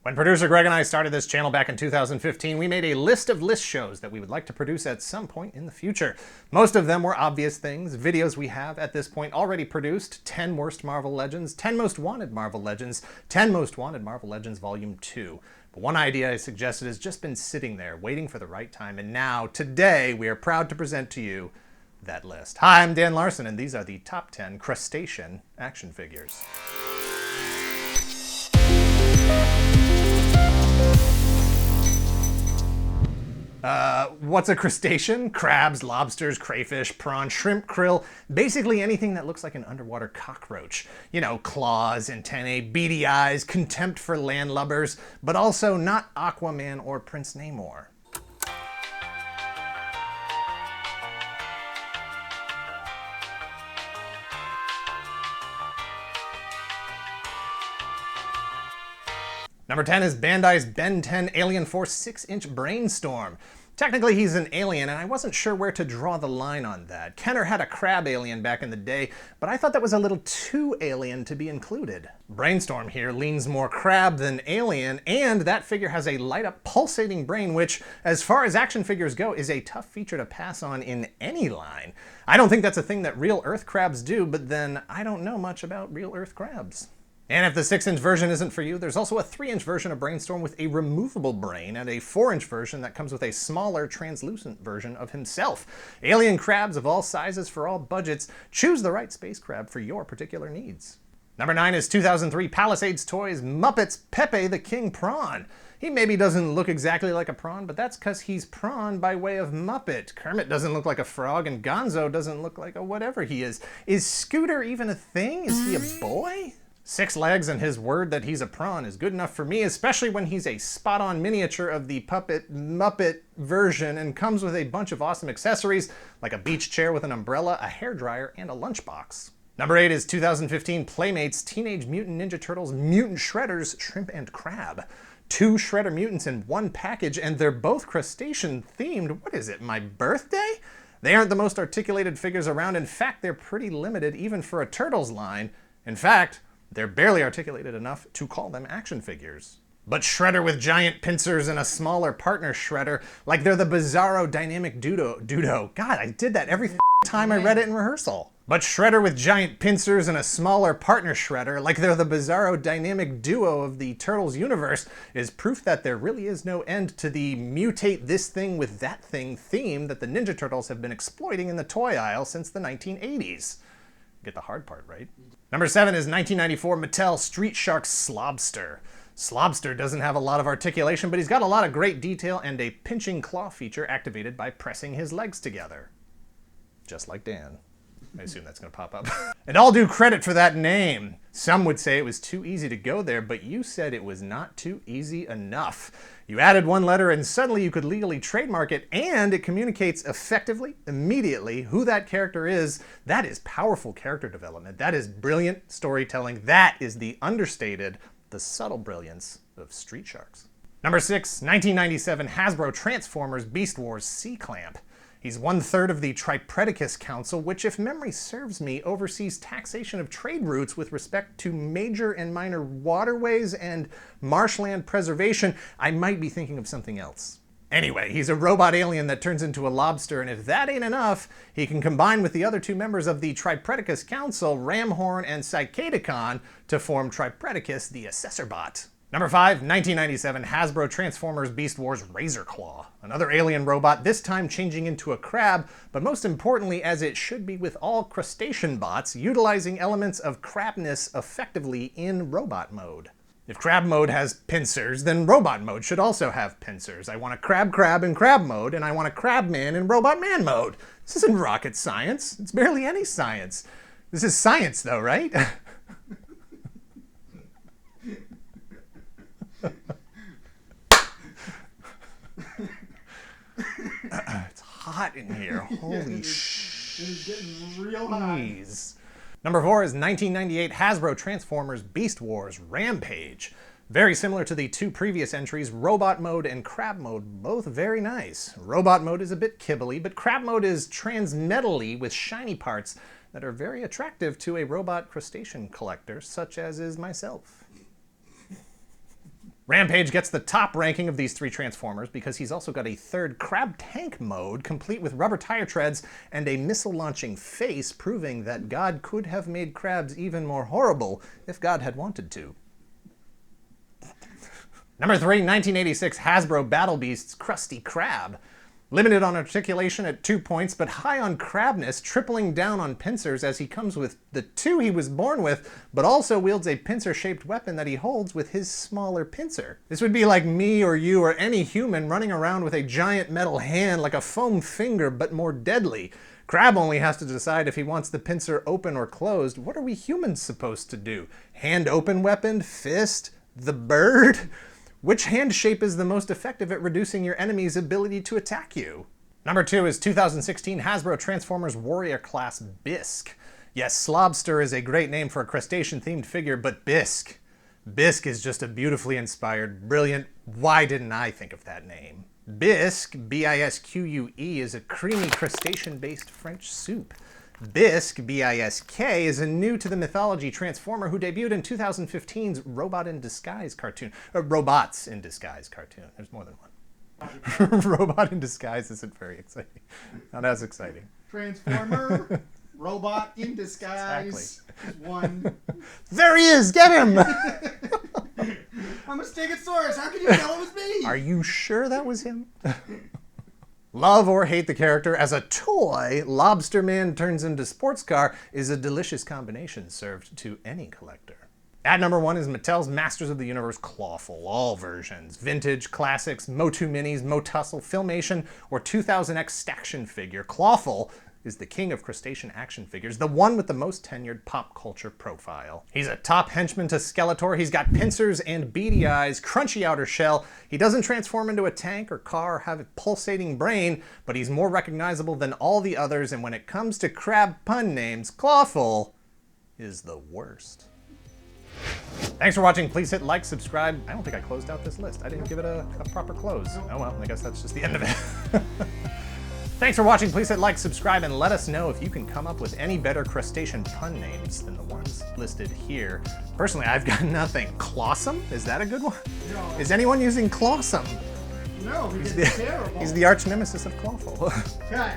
When producer Greg and I started this channel back in 2015, we made a list of list shows that we would like to produce at some point in the future. Most of them were obvious things, videos we have at this point already produced: 10 Worst Marvel Legends, 10 Most Wanted Marvel Legends, 10 Most Wanted Marvel Legends Volume 2. But one idea I suggested has just been sitting there, waiting for the right time, and now, today, we are proud to present to you that list. Hi, I'm Dan Larson, and these are the top 10 Crustacean action figures. What's a crustacean? Crabs, lobsters, crayfish, prawn, shrimp, krill, basically anything that looks like an underwater cockroach. You know, claws, antennae, beady eyes, contempt for landlubbers, but also not Aquaman or Prince Namor. Number 10 is Bandai's Ben 10 Alien Force 6-inch Brainstorm. Technically he's an alien, and I wasn't sure where to draw the line on that. Kenner had a crab alien back in the day, but I thought that was a little too alien to be included. Brainstorm here leans more crab than alien, and that figure has a light-up pulsating brain, which, as far as action figures go, is a tough feature to pass on in any line. I don't think that's a thing that real Earth crabs do, but then I don't know much about real Earth crabs. And if the 6-inch version isn't for you, there's also a 3-inch version of Brainstorm with a removable brain, and a 4-inch version that comes with a smaller, translucent version of himself. Alien crabs of all sizes for all budgets. Choose the right space crab for your particular needs. Number 9 is 2003 Palisades Toys Muppets Pepe the King Prawn. He maybe doesn't look exactly like a prawn, but that's because he's Prawn by way of Muppet. Kermit doesn't look like a frog, and Gonzo doesn't look like a whatever he is. Is Scooter even a thing? Is he a boy? 6 legs and his word that he's a prawn is good enough for me, especially when he's a spot-on miniature of the puppet Muppet version and comes with a bunch of awesome accessories like a beach chair with an umbrella, a hairdryer, and a lunchbox. Number 8 is 2015 Playmates Teenage Mutant Ninja Turtles Mutant Shredders Shrimp and Crab. 2 Shredder mutants in one package, and they're both crustacean themed. What is it, my birthday? They aren't the most articulated figures around. In fact, they're pretty limited even for a Turtles line. In fact, they're barely articulated enough to call them action figures. But Shredder with giant pincers and a smaller partner Shredder, like they're the Bizarro Dynamic Duo. God, I did that every time I read it in rehearsal. But Shredder with giant pincers and a smaller partner Shredder, like they're the Bizarro Dynamic Duo of the Turtles universe, is proof that there really is no end to the mutate this thing with that thing theme that the Ninja Turtles have been exploiting in the toy aisle since the 1980s. Get the hard part right. Number 7 is 1994 Mattel Street Sharks Slobster. Slobster doesn't have a lot of articulation, but he's got a lot of great detail and a pinching claw feature activated by pressing his legs together. Just like Dan. I assume that's going to pop up. And all due credit for that name. Some would say it was too easy to go there, but you said it was not too easy enough. You added one letter and suddenly you could legally trademark it, and it communicates effectively, immediately, who that character is. That is powerful character development. That is brilliant storytelling. That is the understated, the subtle brilliance of Street Sharks. Number 6, 1997 Hasbro Transformers Beast Wars C-Clamp. He's 1/3 of the Tripredacus Council, which, if memory serves me, oversees taxation of trade routes with respect to major and minor waterways and marshland preservation. I might be thinking of something else. Anyway, he's a robot alien that turns into a lobster, and if that ain't enough, he can combine with the other 2 members of the Tripredacus Council, Ramhorn and Psychedicon, to form Tripredacus the Assessorbot. Number 5, 1997 Hasbro Transformers Beast Wars Razorclaw. Another alien robot, this time changing into a crab, but most importantly, as it should be with all crustacean bots, utilizing elements of crabness effectively in robot mode. If crab mode has pincers, then robot mode should also have pincers. I want a crab in crab mode, and I want a crab man in robot man mode. This isn't rocket science. It's barely any science. This is science though, right? It's hot in here. Holy shit. It is getting real hot. Number 4 is 1998 Hasbro Transformers Beast Wars Rampage. Very similar to the 2 previous entries, Robot Mode and Crab Mode, both very nice. Robot Mode is a bit kibbly, but Crab Mode is transmetally with shiny parts that are very attractive to a robot crustacean collector, such as is myself. Rampage gets the top ranking of these 3 Transformers because he's also got a 3rd crab tank mode, complete with rubber tire treads and a missile-launching face, proving that God could have made crabs even more horrible if God had wanted to. Number 3, 1986 Hasbro Battle Beasts Crusty Crab. Limited on articulation at 2 points, but high on crabness, tripling down on pincers as he comes with the 2 he was born with, but also wields a pincer-shaped weapon that he holds with his smaller pincer. This would be like me or you or any human running around with a giant metal hand like a foam finger, but more deadly. Crab only has to decide if he wants the pincer open or closed. What are we humans supposed to do? Hand open weapon? Fist? The bird? Which hand shape is the most effective at reducing your enemy's ability to attack you? Number 2 is 2016 Hasbro Transformers Warrior Class Bisk. Yes, Slobster is a great name for a crustacean-themed figure, but Bisk. Bisk is just a beautifully inspired, brilliant, why didn't I think of that name? Bisk, B-I-S-Q-U-E, is a creamy crustacean-based French soup. Bisk, B-I-S-K, is a new-to-the-mythology Transformer who debuted in 2015's Robot in Disguise cartoon. Robots in Disguise cartoon. There's more than one. Robot in Disguise isn't very exciting. Not as exciting. Transformer, Robot in Disguise, Exactly. One. There he is! Get him! I'm a Stegosaurus. How can you tell it was me? Are you sure that was him? Love or hate the character, as a toy, Lobster Man turns into sports car is a delicious combination served to any collector. At number 1 is Mattel's Masters of the Universe Clawful, all versions. Vintage, classics, Motu Minis, Motussle, Filmation, or 2000X Staction figure. Clawful is the king of crustacean action figures, the one with the most tenured pop culture profile. He's a top henchman to Skeletor, he's got pincers and beady eyes, crunchy outer shell, he doesn't transform into a tank or car or have a pulsating brain, but he's more recognizable than all the others, and when it comes to crab pun names, Clawful is the worst. Thanks for watching. Please hit like, subscribe. I don't think I closed out this list. I didn't give it a proper close. Oh well, I guess that's just the end of it. Thanks for watching. Please hit like, subscribe, and let us know if you can come up with any better crustacean pun names than the ones listed here. Personally, I've got nothing. Clawsome? Is that a good one? No. Is anyone using Clawsome? No, he's terrible. He's the arch nemesis of Clawful. Cut.